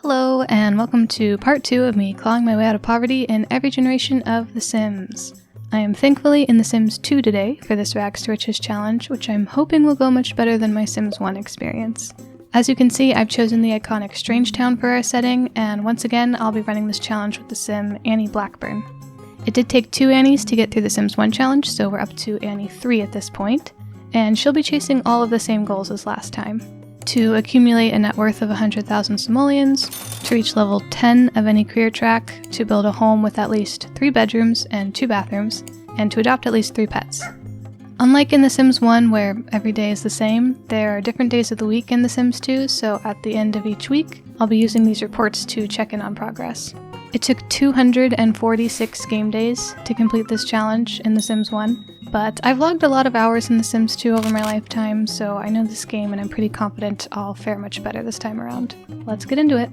Hello, and welcome to part 2 of me clawing my way out of poverty in every generation of The Sims. I am thankfully in The Sims 2 today for this Rags to Riches challenge, which I'm hoping will go much better than my Sims 1 experience. As you can see, I've chosen the iconic Strange Town for our setting, and once again, I'll be running this challenge with the Sim Annie Blackburn. It did take 2 Annies to get through the Sims 1 challenge, so we're up to Annie 3 at this point, and she'll be chasing all of the same goals as last time. To accumulate a net worth of 100,000 simoleons, to reach level 10 of any career track, to build a home with at least 3 bedrooms and 2 bathrooms, and to adopt at least 3 pets. Unlike in The Sims 1, where every day is the same, there are different days of the week in The Sims 2, so at the end of each week, I'll be using these reports to check in on progress. It took 246 game days to complete this challenge in The Sims 1, but I've logged a lot of hours in The Sims 2 over my lifetime, so I know this game and I'm pretty confident I'll fare much better this time around. Let's get into it.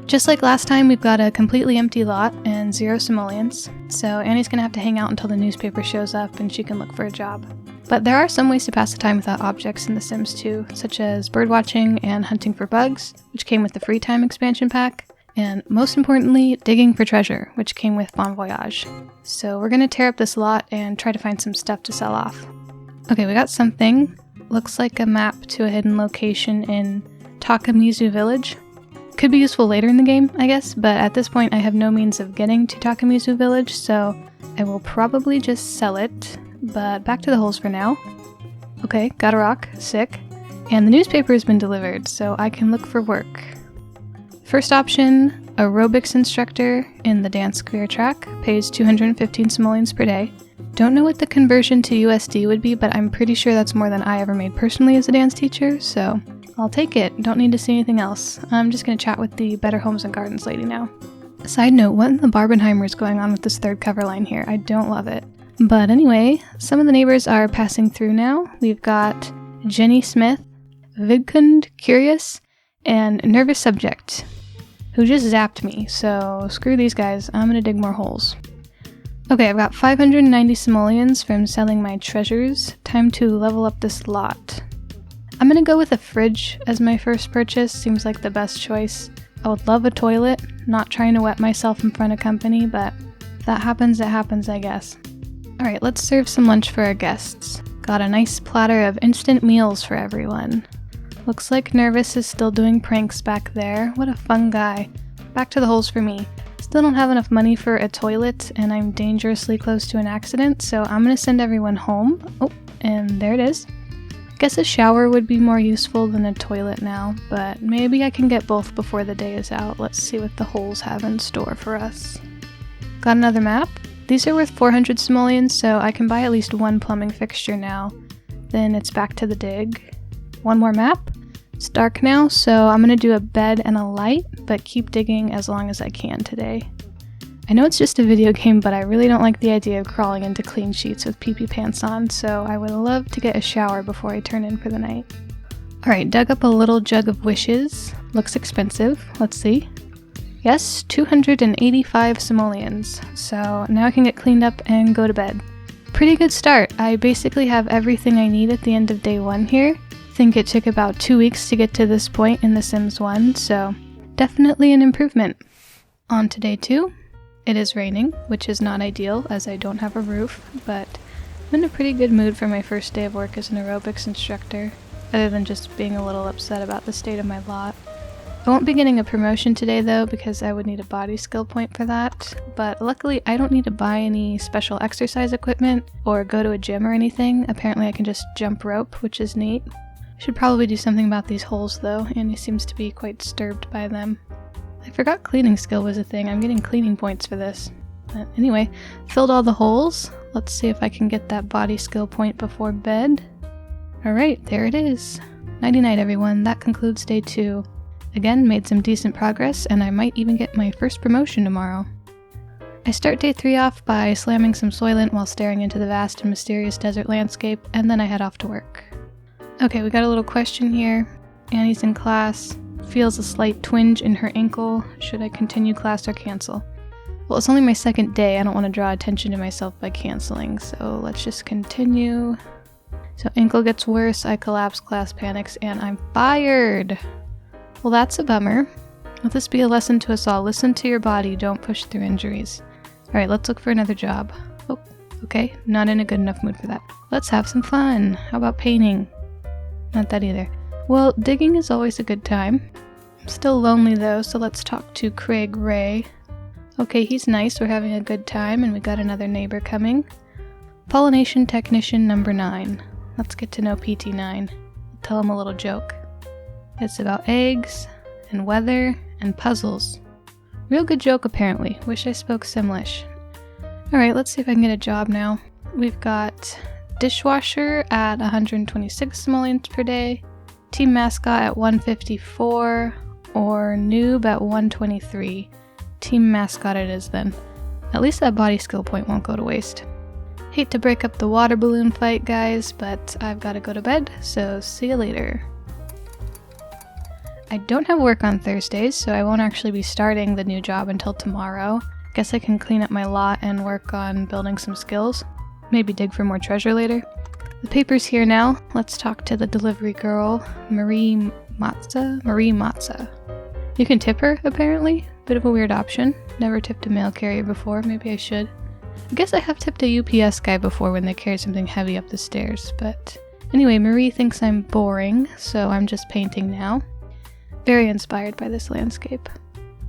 Just like last time, we've got a completely empty lot and 0 simoleons, so Annie's gonna have to hang out until the newspaper shows up and she can look for a job. But there are some ways to pass the time without objects in The Sims 2, such as birdwatching and hunting for bugs, which came with the Free Time expansion pack, and most importantly, digging for treasure, which came with Bon Voyage. So we're gonna tear up this lot and try to find some stuff to sell off. Okay, we got something. Looks like a map to a hidden location in Takamizu Village. Could be useful later in the game, I guess, but at this point I have no means of getting to Takamizu Village, so I will probably just sell it. But back to the holes for now. Okay, got a rock, sick. And the newspaper has been delivered, so I can look for work. First option, aerobics instructor in the dance career track, pays 215 simoleons per day. Don't know what the conversion to USD would be, but I'm pretty sure that's more than I ever made personally as a dance teacher, so I'll take it. Don't need to see anything else. I'm just gonna chat with the Better Homes and Gardens lady now. Side note, what in the Barbenheimer is going on with this third cover line here? I don't love it. But anyway, some of the neighbors are passing through now. We've got Jenny Smith, Vidkund Curious, and Nervous Subject, who just zapped me, so screw these guys, I'm gonna dig more holes. Okay, I've got 590 simoleons from selling my treasures. Time to level up this lot. I'm gonna go with a fridge as my first purchase, seems like the best choice. I would love a toilet, not trying to wet myself in front of company, but if that happens, it happens, I guess. Alright, let's serve some lunch for our guests. Got a nice platter of instant meals for everyone. Looks like Nervous is still doing pranks back there. What a fun guy. Back to the holes for me. Still don't have enough money for a toilet, and I'm dangerously close to an accident, so I'm gonna send everyone home. Oh, and there it is. Guess a shower would be more useful than a toilet now, but maybe I can get both before the day is out. Let's see what the holes have in store for us. Got another map. These are worth 400 simoleons, so I can buy at least 1 plumbing fixture now. Then it's back to the dig. One more map. It's dark now, so I'm gonna do a bed and a light, but keep digging as long as I can today. I know it's just a video game, but I really don't like the idea of crawling into clean sheets with pee-pee pants on, so I would love to get a shower before I turn in for the night. Alright, dug up a little jug of wishes. Looks expensive. Let's see. Yes, 285 simoleons, so now I can get cleaned up and go to bed. Pretty good start. I basically have everything I need at the end of day 1 here. I think it took about 2 weeks to get to this point in The Sims 1, so definitely an improvement. On to day 2. It is raining, which is not ideal as I don't have a roof, but I'm in a pretty good mood for my first day of work as an aerobics instructor, other than just being a little upset about the state of my lot. I won't be getting a promotion today though, because I would need a body skill point for that, but luckily I don't need to buy any special exercise equipment or go to a gym or anything. Apparently I can just jump rope, which is neat. Should probably do something about these holes though, Annie seems to be quite disturbed by them. I forgot cleaning skill was a thing. I'm getting cleaning points for this. But anyway, filled all the holes. Let's see if I can get that body skill point before bed. Alright, there it is. Nighty-night everyone, that concludes day 2. Again, made some decent progress, and I might even get my first promotion tomorrow. I start day 3 off by slamming some Soylent while staring into the vast and mysterious desert landscape, and then I head off to work. Okay, we got a little question here. Annie's in class, feels a slight twinge in her ankle. Should I continue class or cancel? Well, it's only my second day. I don't want to draw attention to myself by canceling, so let's just continue. So ankle gets worse, I collapse, class panics, and I'm fired! Well, that's a bummer. Let this be a lesson to us all. Listen to your body, don't push through injuries. Alright, let's look for another job. Oh, okay, not in a good enough mood for that. Let's have some fun. How about painting? Not that either. Well, digging is always a good time. I'm still lonely though, so let's talk to Craig Ray. Okay, he's nice, we're having a good time, and we got another neighbor coming. Pollination Technician number 9. Let's get to know PT9. Tell him a little joke. It's about eggs, and weather, and puzzles. Real good joke apparently. Wish I spoke Simlish. Alright, let's see if I can get a job now. We've got dishwasher at 126 simoleons per day, team mascot at 154, or noob at 123. Team mascot it is then. At least that body skill point won't go to waste. Hate to break up the water balloon fight, guys, but I've got to go to bed, so see you later. I don't have work on Thursdays, so I won't actually be starting the new job until tomorrow. Guess I can clean up my lot and work on building some skills. Maybe dig for more treasure later. The paper's here now. Let's talk to the delivery girl, Marie Matza. You can tip her, apparently. Bit of a weird option. Never tipped a mail carrier before, maybe I should. I guess I have tipped a UPS guy before when they carry something heavy up the stairs, but... Anyway, Marie thinks I'm boring, so I'm just painting now. Very inspired by this landscape.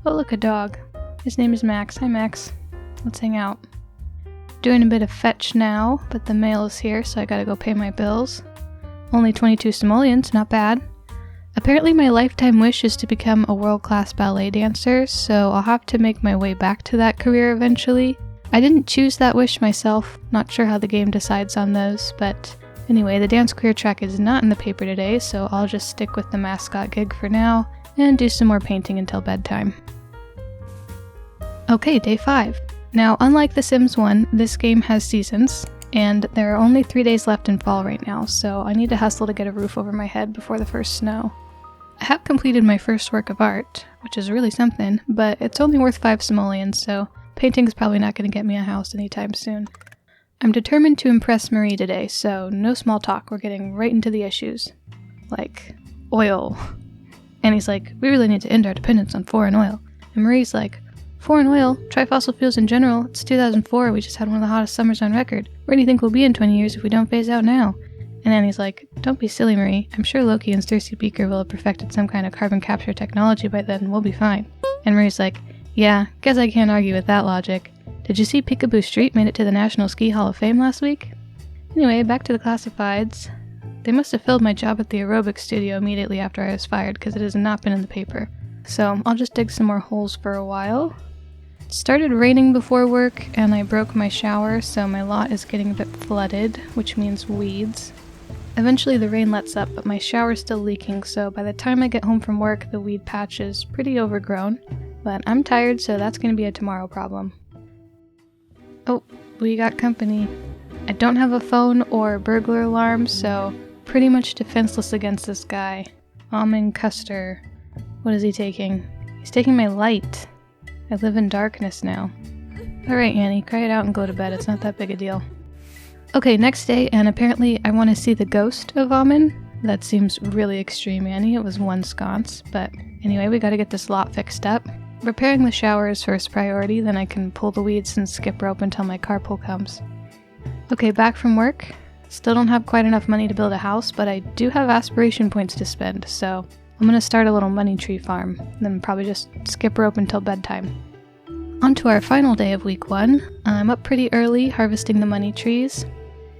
Oh look, a dog. His name is Max. Hi Max. Let's hang out. Doing a bit of fetch now, but the mail is here, so I gotta go pay my bills. Only 22 simoleons, not bad. Apparently my lifetime wish is to become a world-class ballet dancer, so I'll have to make my way back to that career eventually. I didn't choose that wish myself, not sure how the game decides on those, but anyway, the dance career track is not in the paper today, so I'll just stick with the mascot gig for now, and do some more painting until bedtime. Okay, day 5. Now, unlike The Sims 1, this game has seasons, and there are only 3 days left in fall right now, so I need to hustle to get a roof over my head before the first snow. I have completed my first work of art, which is really something, but it's only worth 5 simoleons, so painting's probably not going to get me a house anytime soon. I'm determined to impress Marie today, so no small talk, we're getting right into the issues. Like, oil. And he's like, we really need to end our dependence on foreign oil. And Marie's like, foreign oil? Try fossil fuels in general. It's 2004, we just had one of the hottest summers on record. Where do you think we'll be in 20 years if we don't phase out now? And Annie's like, don't be silly, Marie. I'm sure Loki and Cersei Beaker will have perfected some kind of carbon capture technology by then, and we'll be fine. And Marie's like, yeah, guess I can't argue with that logic. Did you see Peekaboo Street made it to the National Ski Hall of Fame last week? Anyway, back to the classifieds. They must have filled my job at the aerobics studio immediately after I was fired, because it has not been in the paper. So I'll just dig some more holes for a while. It started raining before work, and I broke my shower, so my lot is getting a bit flooded, which means weeds. Eventually the rain lets up, but my shower's still leaking, so by the time I get home from work, the weed patch is pretty overgrown. But I'm tired, so that's going to be a tomorrow problem. Oh, we got company. I don't have a phone or burglar alarm, so pretty much defenseless against this guy. Custer. What is he taking? He's taking my light. I live in darkness now. Alright, Annie, cry it out and go to bed. It's not that big a deal. Okay, next day, and apparently I want to see the ghost of Haugen. That seems really extreme, Annie. It was 1 sconce, but anyway, we gotta get this lot fixed up. Repairing the shower is first priority, then I can pull the weeds and skip rope until my carpool comes. Okay, back from work. Still don't have quite enough money to build a house, but I do have aspiration points to spend, so I'm gonna start a little money tree farm, then probably just skip rope until bedtime. On to our final day of week 1. I'm up pretty early harvesting the money trees.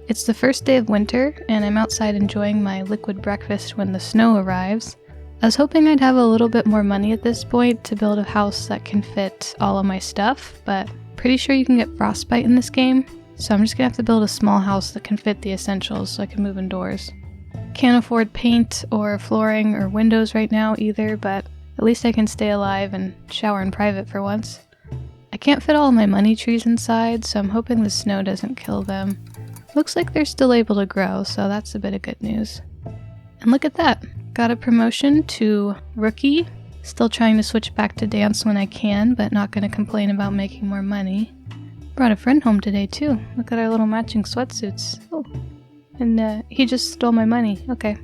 It's the first day of winter, and I'm outside enjoying my liquid breakfast when the snow arrives. I was hoping I'd have a little bit more money at this point to build a house that can fit all of my stuff, but pretty sure you can get frostbite in this game, so I'm just gonna have to build a small house that can fit the essentials so I can move indoors. Can't afford paint or flooring or windows right now either, but at least I can stay alive and shower in private for once. I can't fit all of my money trees inside, so I'm hoping the snow doesn't kill them. Looks like they're still able to grow, so that's a bit of good news. And look at that! Got a promotion to Rookie. Still trying to switch back to dance when I can, but not going to complain about making more money. Brought a friend home today too. Look at our little matching sweatsuits. Oh, and he just stole my money. Okay.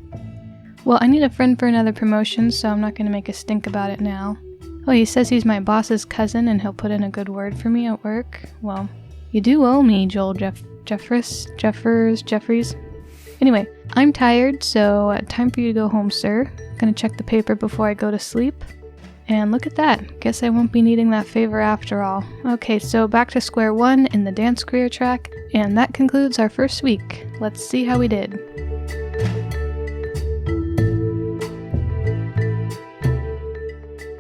Well, I need a friend for another promotion, so I'm not going to make a stink about it now. Oh, he says he's my boss's cousin and he'll put in a good word for me at work. Well, you do owe me, Joel Jeffries. Anyway, I'm tired, so time for you to go home, sir. Gonna check the paper before I go to sleep. And look at that. Guess I won't be needing that favor after all. Okay, so back to square one in the dance career track, and that concludes our first week. Let's see how we did.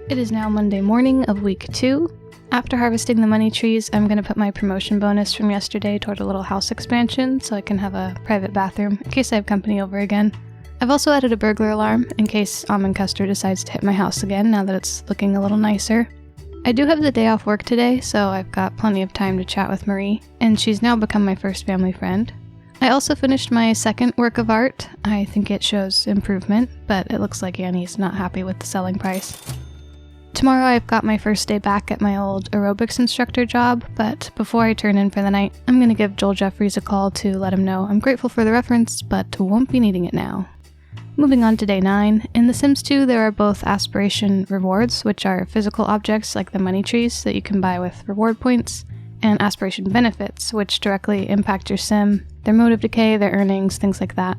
It is now Monday morning of week 2. After harvesting the money trees, I'm going to put my promotion bonus from yesterday toward a little house expansion so I can have a private bathroom in case I have company over again. I've also added a burglar alarm in case Custard decides to hit my house again now that it's looking a little nicer. I do have the day off work today, so I've got plenty of time to chat with Marie, and she's now become my first family friend. I also finished my second work of art. I think it shows improvement, but it looks like Annie's not happy with the selling price. Tomorrow I've got my first day back at my old aerobics instructor job, but before I turn in for the night, I'm going to give Joel Jeffries a call to let him know I'm grateful for the reference, but won't be needing it now. Moving on to day 9, in The Sims 2 there are both aspiration rewards, which are physical objects like the money trees that you can buy with reward points, and aspiration benefits, which directly impact your sim, their mode of decay, their earnings, things like that.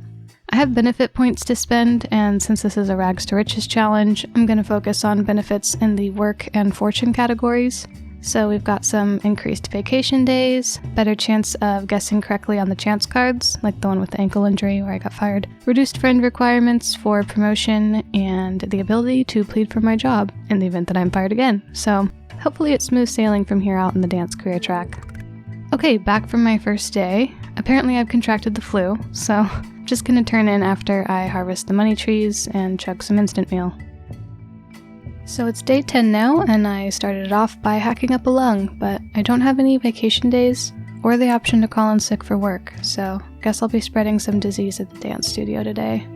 I have benefit points to spend, and since this is a Rags to Riches challenge, I'm going to focus on benefits in the work and fortune categories. So we've got some increased vacation days, better chance of guessing correctly on the chance cards, like the one with the ankle injury where I got fired, reduced friend requirements for promotion, and the ability to plead for my job in the event that I'm fired again. So hopefully it's smooth sailing from here out in the dance career track. Okay, back from my first day. Apparently I've contracted the flu, so I'm just gonna turn in after I harvest the money trees and chug some instant meal. So it's day 10 now, and I started it off by hacking up a lung, but I don't have any vacation days or the option to call in sick for work, so guess I'll be spreading some disease at the dance studio today.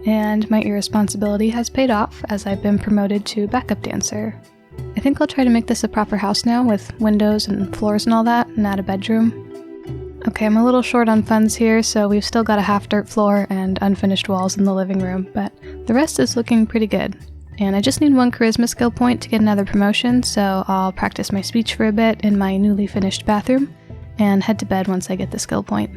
And my irresponsibility has paid off as I've been promoted to backup dancer. I think I'll try to make this a proper house now with windows and floors and all that, and add a bedroom. Okay, I'm a little short on funds here, so we've still got a half dirt floor and unfinished walls in the living room, but the rest is looking pretty good. And I just need 1 charisma skill point to get another promotion, so I'll practice my speech for a bit in my newly finished bathroom, and head to bed once I get the skill point.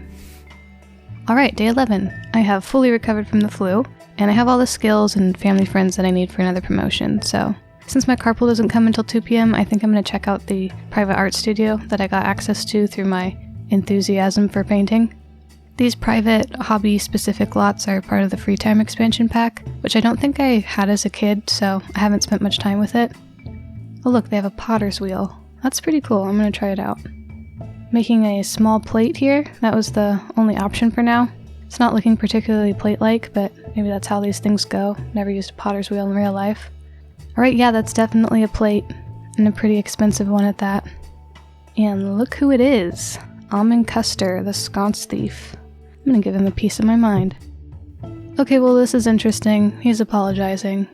Alright, day 11. I have fully recovered from the flu, and I have all the skills and family friends that I need for another promotion, so since my carpool doesn't come until 2 p.m., I think I'm going to check out the private art studio that I got access to through my enthusiasm for painting. These private, hobby-specific lots are part of the free time expansion pack, which I don't think I had as a kid, so I haven't spent much time with it. Oh look, they have a potter's wheel. That's pretty cool, I'm gonna try it out. Making a small plate here, that was the only option for now. It's not looking particularly plate-like, but maybe that's how these things go. Never used a potter's wheel in real life. Alright, yeah, that's definitely a plate, and a pretty expensive one at that. And look who it is! Custard, the sconce thief. I'm gonna give him a piece of my mind. Okay, well this is interesting. He's apologizing.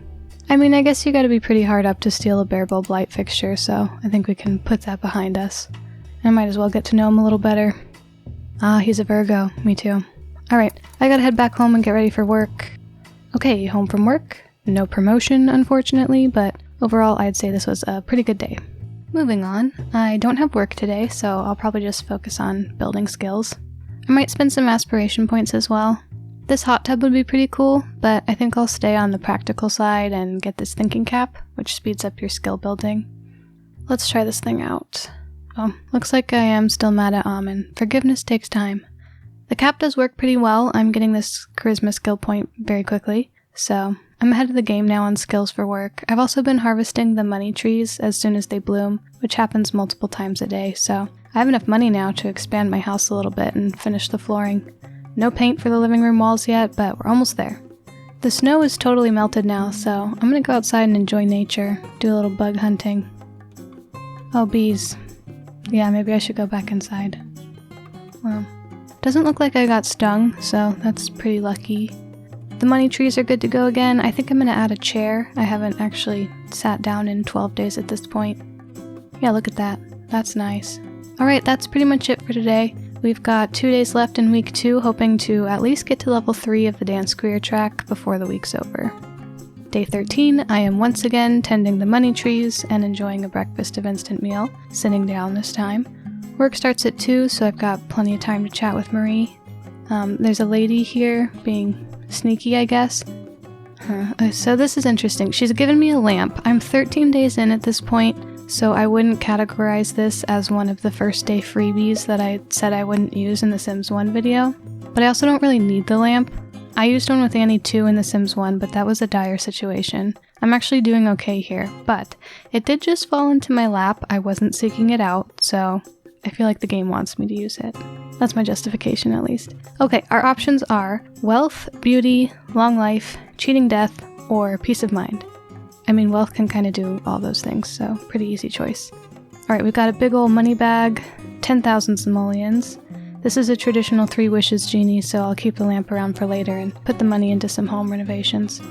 I mean, I guess you gotta be pretty hard up to steal a bare bulb light fixture, so I think we can put that behind us. I might as well get to know him a little better. Ah, he's a Virgo. Me too. Alright, I gotta head back home and get ready for work. Okay, home from work. No promotion, unfortunately, but overall I'd say this was a pretty good day. Moving on, I don't have work today, so I'll probably just focus on building skills. I might spend some aspiration points as well. This hot tub would be pretty cool, but I think I'll stay on the practical side and get this thinking cap, which speeds up your skill building. Let's try this thing out. Oh, looks like I am still mad at Amon. Forgiveness takes time. The cap does work pretty well. I'm getting this charisma skill point very quickly, so I'm ahead of the game now on skills for work. I've also been harvesting the money trees as soon as they bloom, which happens multiple times a day, so I have enough money now to expand my house a little bit and finish the flooring. No paint for the living room walls yet, but we're almost there. The snow is totally melted now, so I'm gonna go outside and enjoy nature, do a little bug hunting. Oh, bees. Yeah, maybe I should go back inside. Well, doesn't look like I got stung, so that's pretty lucky. The money trees are good to go again. I think I'm gonna add a chair. I haven't actually sat down in 12 days at this point. Yeah, look at that. That's nice. Alright, that's pretty much it for today. We've got 2 days left in week 2, hoping to at least get to level 3 of the dance career track before the week's over. Day 13, I am once again tending the money trees and enjoying a breakfast of instant meal, sitting down this time. Work starts at 2, so I've got plenty of time to chat with Marie. There's a lady here being sneaky, I guess. So this is interesting. She's given me a lamp. I'm 13 days in at this point, so I wouldn't categorize this as one of the first day freebies that I said I wouldn't use in the Sims 1 video. But I also don't really need the lamp. I used one with Annie 2 in The Sims 1, but that was a dire situation. I'm actually doing okay here, but it did just fall into my lap. I wasn't seeking it out, so I feel like the game wants me to use it. That's my justification, at least. Okay, our options are wealth, beauty, long life, cheating death, or peace of mind. I mean, wealth can kind of do all those things, so pretty easy choice. Alright, we've got a big old money bag, 10,000 simoleons. This is a traditional 3 wishes genie, so I'll keep the lamp around for later and put the money into some home renovations.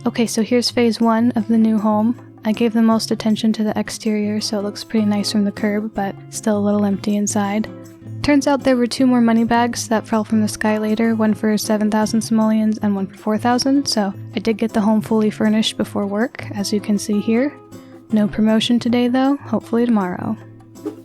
Okay, so here's phase 1 of the new home. I gave the most attention to the exterior, so it looks pretty nice from the curb, but still a little empty inside. Turns out there were 2 more money bags that fell from the sky later, one for 7,000 simoleons and one for 4,000, so I did get the home fully furnished before work, as you can see here. No promotion today though, hopefully tomorrow.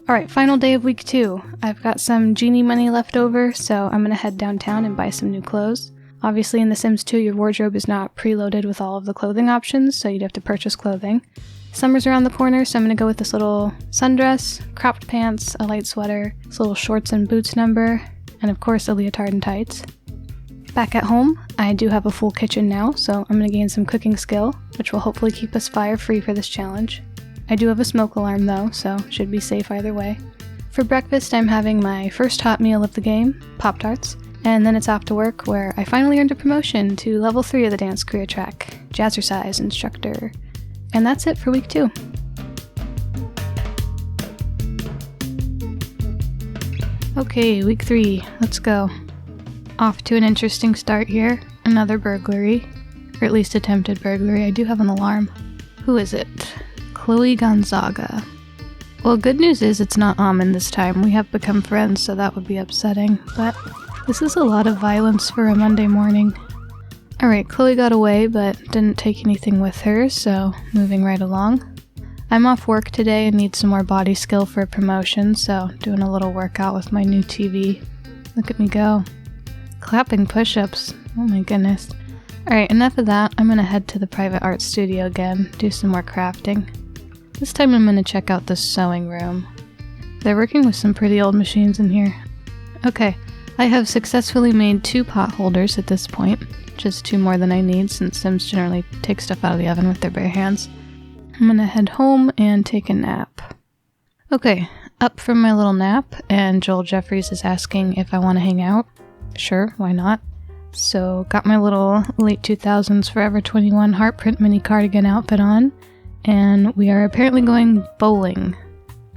Alright, final day of week 2. I've got some genie money left over, so I'm gonna head downtown and buy some new clothes. Obviously in The Sims 2 your wardrobe is not preloaded with all of the clothing options, so you'd have to purchase clothing. Summer's around the corner, so I'm gonna go with this little sundress, cropped pants, a light sweater, this little shorts and boots number, and of course a leotard and tights. Back at home, I do have a full kitchen now, so I'm gonna gain some cooking skill, which will hopefully keep us fire-free for this challenge. I do have a smoke alarm though, so should be safe either way. For breakfast, I'm having my first hot meal of the game, Pop-Tarts, and then it's off to work where I finally earned a promotion to level 3 of the dance career track, Jazzercise Instructor. And that's it for week 2. Okay, week 3, let's go. Off to an interesting start here, another burglary, or at least attempted burglary. I do have an alarm. Who is it? Chloe Gonzaga. Well, good news is it's not Amen this time. We have become friends, so that would be upsetting, but this is a lot of violence for a Monday morning. Alright, Chloe got away, but didn't take anything with her, so moving right along. I'm off work today and need some more body skill for a promotion, so doing a little workout with my new TV. Look at me go. Clapping push-ups. Oh my goodness. Alright, enough of that. I'm gonna head to the private art studio again, do some more crafting. This time I'm gonna check out the sewing room. They're working with some pretty old machines in here. Okay, I have successfully made 2 pot holders at this point, just 2 more than I need since Sims generally take stuff out of the oven with their bare hands. I'm gonna head home and take a nap. Okay, up from my little nap, and Joel Jeffries is asking if I want to hang out. Sure, why not? So, got my little late 2000s Forever 21 heart print mini cardigan outfit on, and we are apparently going bowling.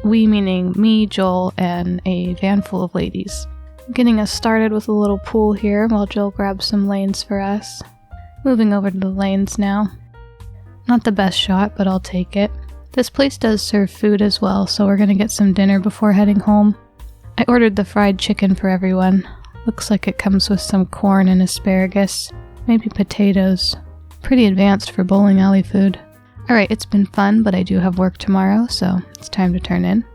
We meaning me, Joel, and a van full of ladies. Getting us started with a little pool here while Joel grabs some lanes for us. Moving over to the lanes now. Not the best shot, but I'll take it. This place does serve food as well, so we're gonna get some dinner before heading home. I ordered the fried chicken for everyone. Looks like it comes with some corn and asparagus, maybe potatoes. Pretty advanced for bowling alley food. Alright, it's been fun, but I do have work tomorrow, so it's time to turn in.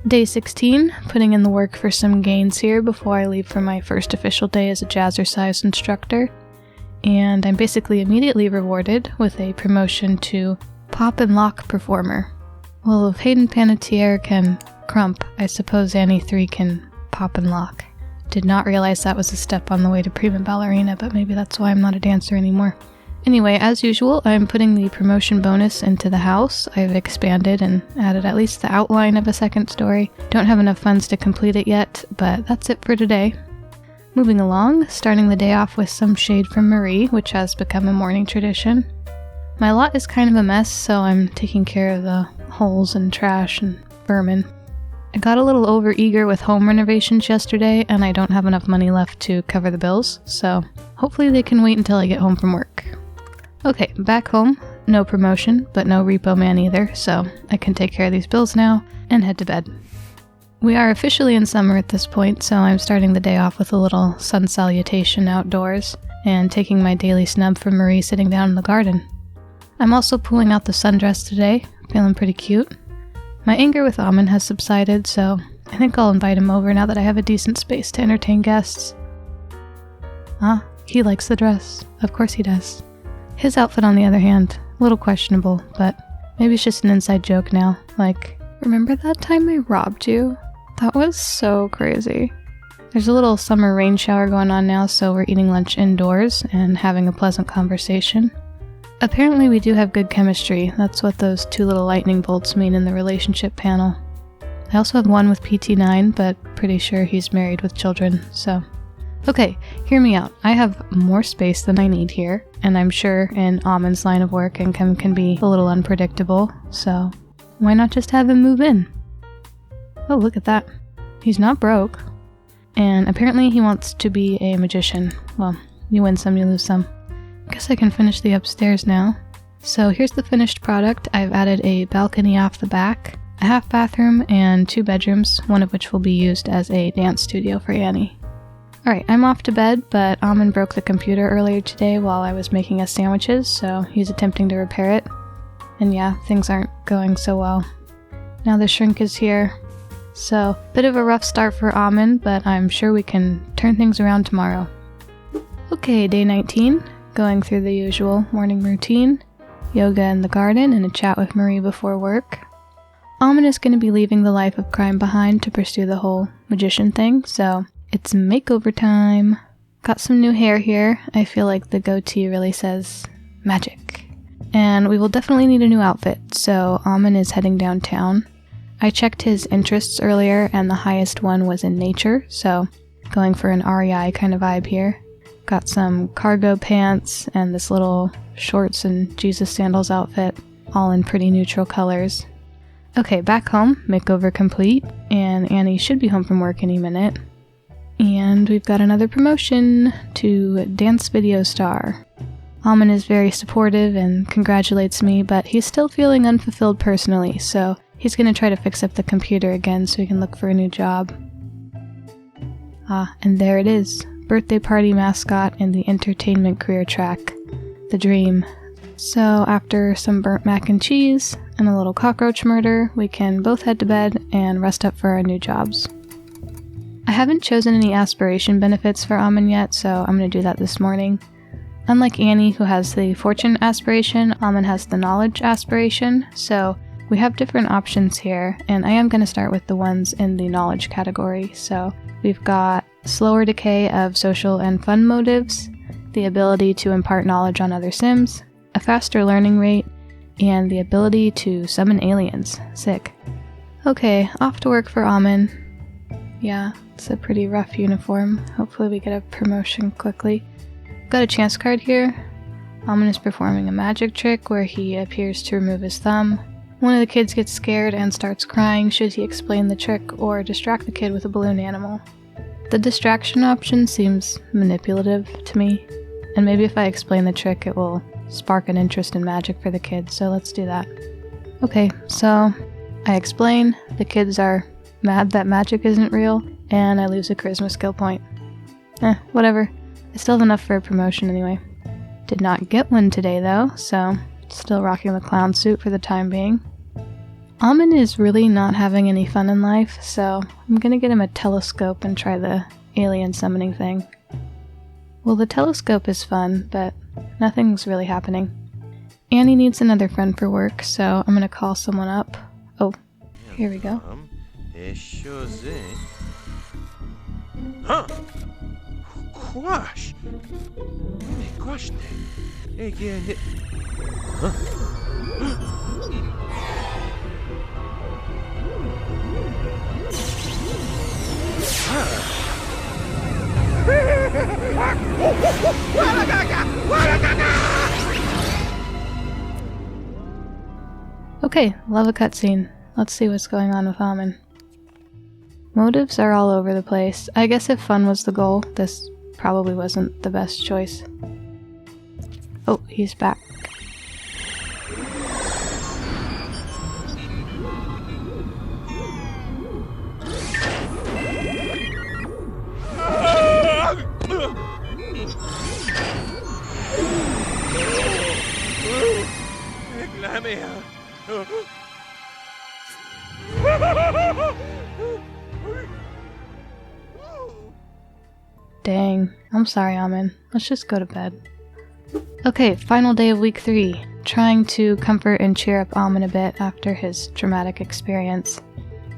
Day 16, putting in the work for some gains here before I leave for my first official day as a Jazzercise instructor. And I'm basically immediately rewarded with a promotion to Pop and Lock Performer. Well, if Hayden Panettiere can crump, I suppose Annie 3 can pop and lock. Did not realize that was a step on the way to prima ballerina, but maybe that's why I'm not a dancer anymore. Anyway, as usual, I'm putting the promotion bonus into the house. I've expanded and added at least the outline of a second story. Don't have enough funds to complete it yet, but that's it for today. Moving along, starting the day off with some shade from Marie, which has become a morning tradition. My lot is kind of a mess, so I'm taking care of the holes and trash and vermin. I got a little over-eager with home renovations yesterday, and I don't have enough money left to cover the bills, so hopefully they can wait until I get home from work. Okay, back home. No promotion, but no repo man either, so I can take care of these bills now and head to bed. We are officially in summer at this point, so I'm starting the day off with a little sun salutation outdoors and taking my daily snub from Marie sitting down in the garden. I'm also pulling out the sundress today, feeling pretty cute. My anger with Amen has subsided, so I think I'll invite him over now that I have a decent space to entertain guests. He likes the dress. Of course he does. His outfit, on the other hand, a little questionable, but maybe it's just an inside joke now. Like, remember that time I robbed you? That was so crazy. There's a little summer rain shower going on now, so we're eating lunch indoors and having a pleasant conversation. Apparently we do have good chemistry. That's what those 2 little lightning bolts mean in the relationship panel. I also have one with PT9, but pretty sure he's married with children, so... Okay, hear me out. I have more space than I need here, and I'm sure in Amen's line of work income can be a little unpredictable, so why not just have him move in? Oh, look at that. He's not broke. And apparently he wants to be a magician. Well, you win some, you lose some. Guess I can finish the upstairs now. So here's the finished product. I've added a balcony off the back, a half bathroom, and 2 bedrooms, one of which will be used as a dance studio for Annie. Alright, I'm off to bed, but Amen broke the computer earlier today while I was making us sandwiches, so he's attempting to repair it. And yeah, things aren't going so well. Now the shrink is here. So, bit of a rough start for Amen, but I'm sure we can turn things around tomorrow. Okay, day 19. Going through the usual morning routine. Yoga in the garden and a chat with Marie before work. Amen is going to be leaving the life of crime behind to pursue the whole magician thing, so... It's makeover time. Got some new hair here. I feel like the goatee really says magic. And we will definitely need a new outfit, so Amen is heading downtown. I checked his interests earlier and the highest one was in nature, so going for an REI kind of vibe here. Got some cargo pants and this little shorts and Jesus sandals outfit, all in pretty neutral colors. Okay, back home, makeover complete, and Annie should be home from work any minute. And we've got another promotion to dance video star. Amen is very supportive and congratulates me, but he's still feeling unfulfilled personally, so he's going to try to fix up the computer again so he can look for a new job. And there it is. Birthday party mascot in the entertainment career track. The dream. So after some burnt mac and cheese and a little cockroach murder, we can both head to bed and rest up for our new jobs. I haven't chosen any aspiration benefits for Amen yet, so I'm going to do that this morning. Unlike Annie, who has the fortune aspiration, Amen has the knowledge aspiration, so we have different options here, and I am going to start with the ones in the knowledge category. So we've got slower decay of social and fun motives, the ability to impart knowledge on other Sims, a faster learning rate, and the ability to summon aliens. Sick. Okay, off to work for Amen. Yeah, it's a pretty rough uniform. Hopefully we get a promotion quickly. Got a chance card here. Amen is performing a magic trick where he appears to remove his thumb. One of the kids gets scared and starts crying should he explain the trick or distract the kid with a balloon animal. The distraction option seems manipulative to me, and maybe if I explain the trick it will spark an interest in magic for the kids, so let's do that. Okay, so I explain, the kids are mad that magic isn't real, and I lose a charisma skill point. Whatever. I still have enough for a promotion anyway. Did not get one today though, so still rocking the clown suit for the time being. Amen is really not having any fun in life, so I'm gonna get him a telescope and try the alien summoning thing. Well, the telescope is fun, but nothing's really happening. Annie needs another friend for work, so I'm gonna call someone up. Oh, here we go. Huh? Quash. Quash. Again. Huh? Okay, love a cutscene. Let's see what's going on with Amen. Motives are all over the place. I guess if fun was the goal, this probably wasn't the best choice. Oh, he's back. Dang, I'm sorry, Amin. Let's just go to bed. Okay, final day of week 3. Trying to comfort and cheer up Amin a bit after his traumatic experience.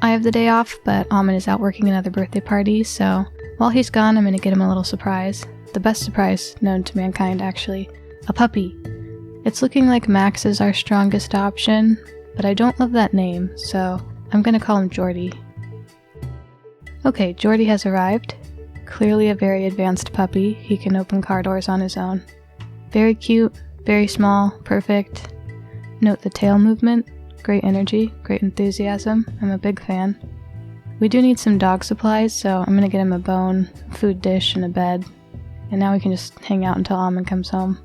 I have the day off, but Amin is out working another birthday party, so while he's gone, I'm gonna get him a little surprise. The best surprise known to mankind, actually. A puppy. It's looking like Max is our strongest option, but I don't love that name, so I'm gonna call him Jordy. Okay, Jordy has arrived. Clearly a very advanced puppy. He can open car doors on his own. Very cute, very small, perfect. Note the tail movement. Great energy, great enthusiasm. I'm a big fan. We do need some dog supplies, so I'm gonna get him a bone, a food dish, and a bed. And now we can just hang out until Amin comes home.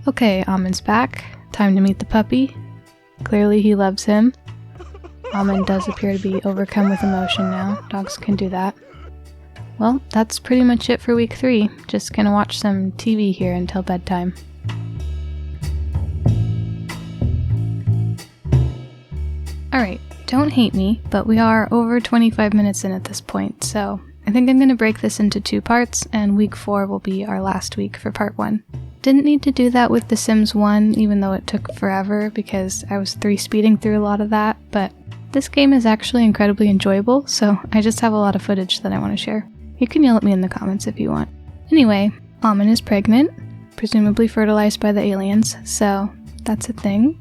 Okay, Amin's back. Time to meet the puppy. Clearly he loves him. Amin does appear to be overcome with emotion now. Dogs can do that. Well, that's pretty much it for week 3. Just gonna watch some TV here until bedtime. Alright, don't hate me, but we are over 25 minutes in at this point, so I think I'm gonna break this into 2 parts, and week 4 will be our last week for part 1. Didn't need to do that with The Sims 1, even though it took forever because I was 3-speeding through a lot of that, but this game is actually incredibly enjoyable, so I just have a lot of footage that I want to share. You can yell at me in the comments if you want. Anyway, Amin is pregnant, presumably fertilized by the aliens, so that's a thing.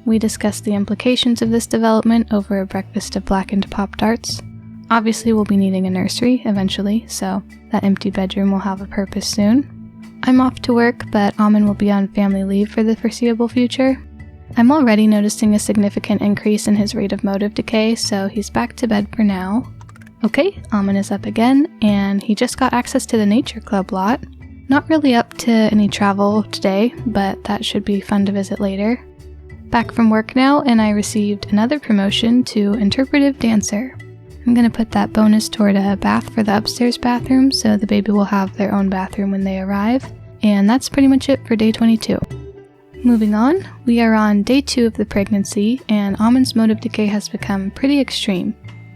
We discussed the implications of this development over a breakfast of blackened Pop-Tarts. Obviously we'll be needing a nursery eventually, so that empty bedroom will have a purpose soon. I'm off to work, but Amin will be on family leave for the foreseeable future. I'm already noticing a significant increase in his rate of motive decay, so he's back to bed for now. Okay, Amin is up again, and he just got access to the Nature Club lot. Not really up to any travel today, but that should be fun to visit later. Back from work now, and I received another promotion to Interpretive Dancer. I'm gonna put that bonus toward a bath for the upstairs bathroom, so the baby will have their own bathroom when they arrive. And that's pretty much it for day 22. Moving on, we are on day 2 of the pregnancy, and Amin's motive decay has become pretty extreme.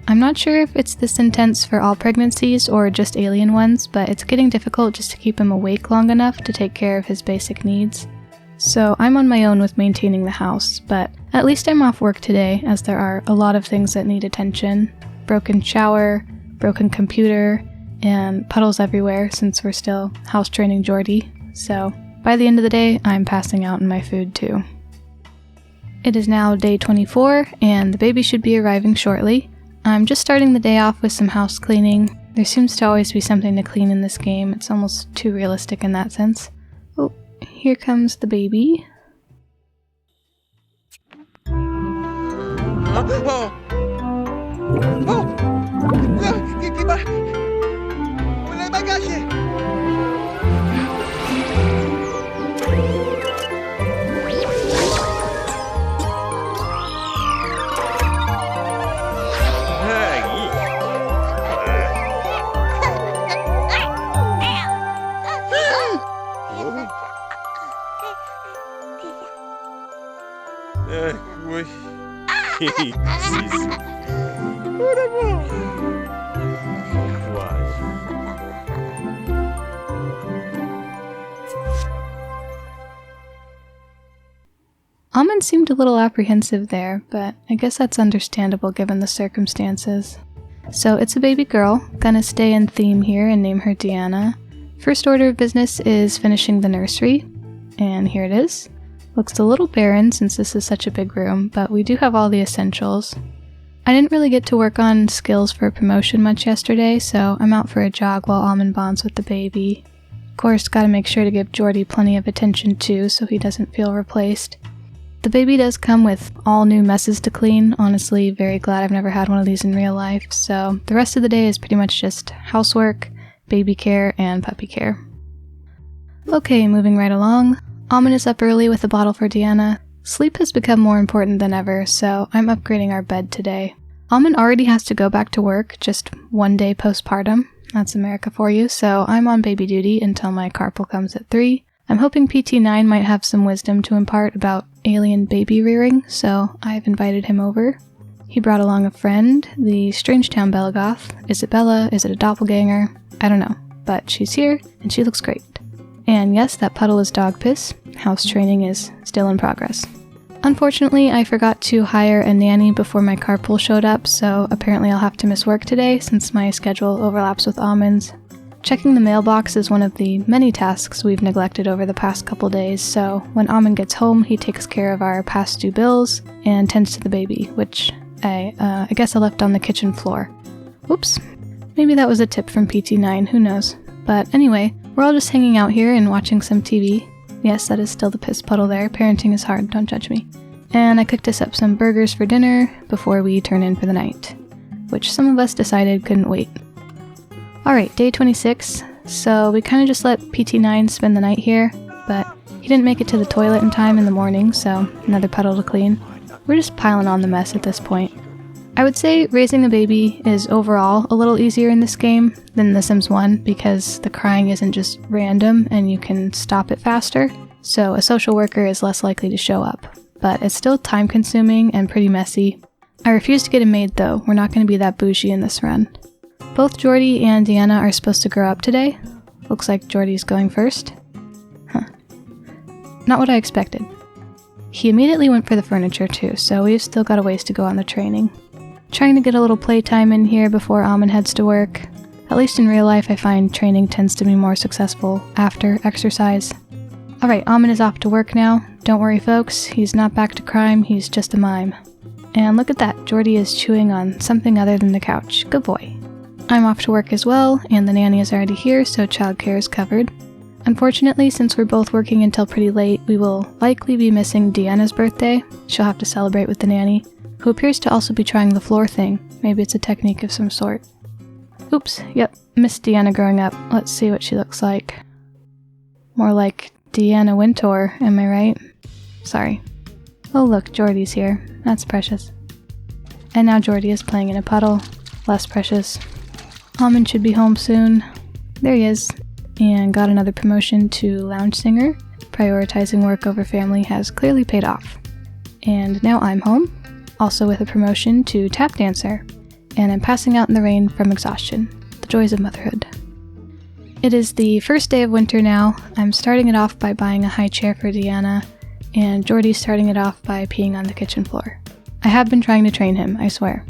I'm not sure if it's this intense for all pregnancies or just alien ones, but it's getting difficult just to keep him awake long enough to take care of his basic needs. So I'm on my own with maintaining the house, but at least I'm off work today, as there are a lot of things that need attention. Broken shower, broken computer, and puddles everywhere since we're still house training Jordy. So by the end of the day, I'm passing out in my food too. It is now day 24, and the baby should be arriving shortly. I'm just starting the day off with some house cleaning. There seems to always be something to clean in this game. It's almost too realistic in that sense. Oh, here comes the baby. Amin seemed a little apprehensive there, but I guess that's understandable given the circumstances. So it's a baby girl, gonna stay in theme here and name her Deanna. First order of business is finishing the nursery, and here it is. Looks a little barren since this is such a big room, but we do have all the essentials. I didn't really get to work on skills for promotion much yesterday, so I'm out for a jog while Amin bonds with the baby. Of course, gotta make sure to give Jordy plenty of attention too, so he doesn't feel replaced. The baby does come with all new messes to clean. Honestly, very glad I've never had one of these in real life, so the rest of the day is pretty much just housework, baby care, and puppy care. Okay, moving right along. Amin is up early with a bottle for Deanna. Sleep has become more important than ever, so I'm upgrading our bed today. Amin already has to go back to work just one day postpartum. That's America for you, so I'm on baby duty until my carpal comes at 3. I'm hoping PT9 might have some wisdom to impart about alien baby rearing, so I've invited him over. He brought along a friend, the Strangetown Belagoth. Is it Bella? Is it a doppelganger? I don't know, but she's here, and she looks great. And yes, that puddle is dog piss. House training is still in progress. Unfortunately, I forgot to hire a nanny before my carpool showed up, so apparently I'll have to miss work today since my schedule overlaps with Almond's. Checking the mailbox is one of the many tasks we've neglected over the past couple days, so when Almond gets home, he takes care of our past due bills and tends to the baby, which I guess I left on the kitchen floor. Oops. Maybe that was a tip from PT9, who knows. But anyway, we're all just hanging out here and watching some TV. Yes, that is still the piss puddle there. Parenting is hard, don't judge me. And I cooked us up some burgers for dinner before we turn in for the night, which some of us decided couldn't wait. Alright, day 26. So we kind of just let PT9 spend the night here, but he didn't make it to the toilet in time in the morning, so another puddle to clean. We're just piling on the mess at this point. I would say raising a baby is overall a little easier in this game than The Sims 1 because the crying isn't just random and you can stop it faster, so a social worker is less likely to show up. But it's still time consuming and pretty messy. I refuse to get a maid though, we're not going to be that bougie in this run. Both Jordy and Deanna are supposed to grow up today. Looks like Jordy's going first. Not what I expected. He immediately went for the furniture too, so we've still got a ways to go on the training. Trying to get a little playtime in here before Almond heads to work. At least in real life I find training tends to be more successful after exercise. Alright, Almond is off to work now. Don't worry folks, he's not back to crime, he's just a mime. And look at that, Jordy is chewing on something other than the couch. Good boy. I'm off to work as well, and the nanny is already here, so childcare is covered. Unfortunately, since we're both working until pretty late, we will likely be missing Deanna's birthday. She'll have to celebrate with the nanny, who appears to also be trying the floor thing. Maybe it's a technique of some sort. Oops, yep, missed Deanna growing up. Let's see what she looks like. More like Deanna Wintour, am I right? Sorry. Oh look, Jordy's here. That's precious. And now Jordy is playing in a puddle. Less precious. Almond should be home soon. There he is. And got another promotion to lounge singer. Prioritizing work over family has clearly paid off. And now I'm home, also with a promotion to tap dancer. And I'm passing out in the rain from exhaustion. The joys of motherhood. It is the first day of winter now. I'm starting it off by buying a high chair for Deanna, and Jordy's starting it off by peeing on the kitchen floor. I have been trying to train him, I swear.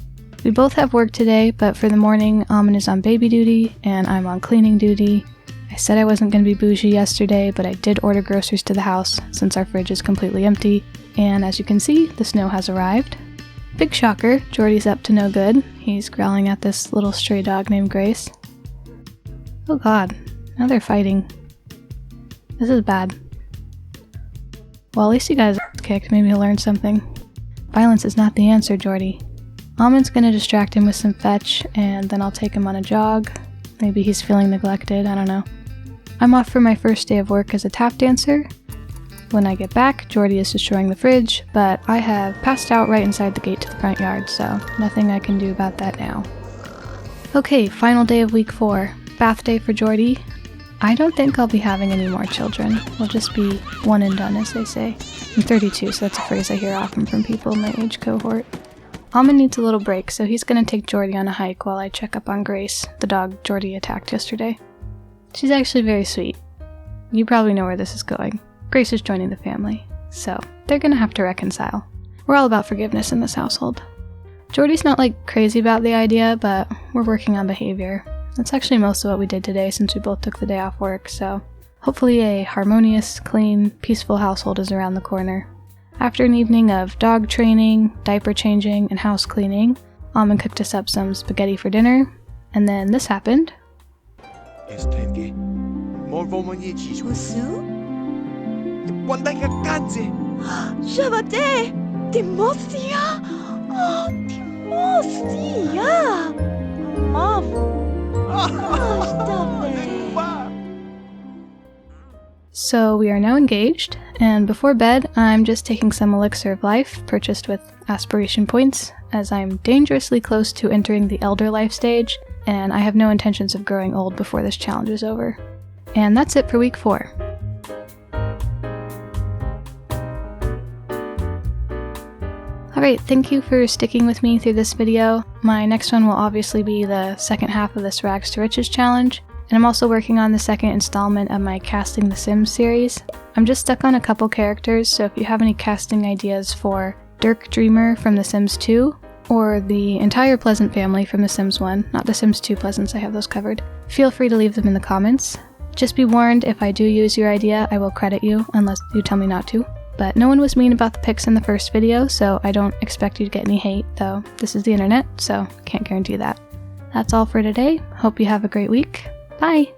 We both have work today, but for the morning, Almond is on baby duty, and I'm on cleaning duty. I said I wasn't going to be bougie yesterday, but I did order groceries to the house, since our fridge is completely empty, and as you can see, the snow has arrived. Big shocker, Jordy's up to no good. He's growling at this little stray dog named Grace. Oh god, now they're fighting. This is bad. Well, at least he got his ass kicked, maybe he'll learn something. Violence is not the answer, Jordy. Almond's gonna distract him with some fetch, and then I'll take him on a jog. Maybe he's feeling neglected, I don't know. I'm off for my first day of work as a tap dancer. When I get back, Jordy is destroying the fridge, but I have passed out right inside the gate to the front yard, so nothing I can do about that now. Okay, final day of week 4. Bath day for Jordy. I don't think I'll be having any more children. We'll just be one and done, as they say. I'm 32, so that's a phrase I hear often from people in my age cohort. Almond needs a little break, so he's gonna take Jordy on a hike while I check up on Grace, the dog Jordy attacked yesterday. She's actually very sweet. You probably know where this is going. Grace is joining the family, so they're gonna have to reconcile. We're all about forgiveness in this household. Jordy's not like crazy about the idea, but we're working on behavior. That's actually most of what we did today since we both took the day off work, so hopefully a harmonious, clean, peaceful household is around the corner. After an evening of dog training, diaper changing, and house cleaning, Almond cooked us up some spaghetti for dinner, and then this happened. So we are now engaged, and before bed, I'm just taking some elixir of life, purchased with aspiration points, as I'm dangerously close to entering the elder life stage, and I have no intentions of growing old before this challenge is over. And that's it for week 4. Alright, thank you for sticking with me through this video. My next one will obviously be the second half of this Rags to Riches challenge, and I'm also working on the second installment of my Casting the Sims series. I'm just stuck on a couple characters, so if you have any casting ideas for Dirk Dreamer from The Sims 2, or the entire Pleasant family from The Sims 1, not The Sims 2 Pleasants, I have those covered, feel free to leave them in the comments. Just be warned, if I do use your idea, I will credit you, unless you tell me not to. But no one was mean about the pics in the first video, so I don't expect you to get any hate, though this is the internet, so can't guarantee that. That's all for today. Hope you have a great week. Bye!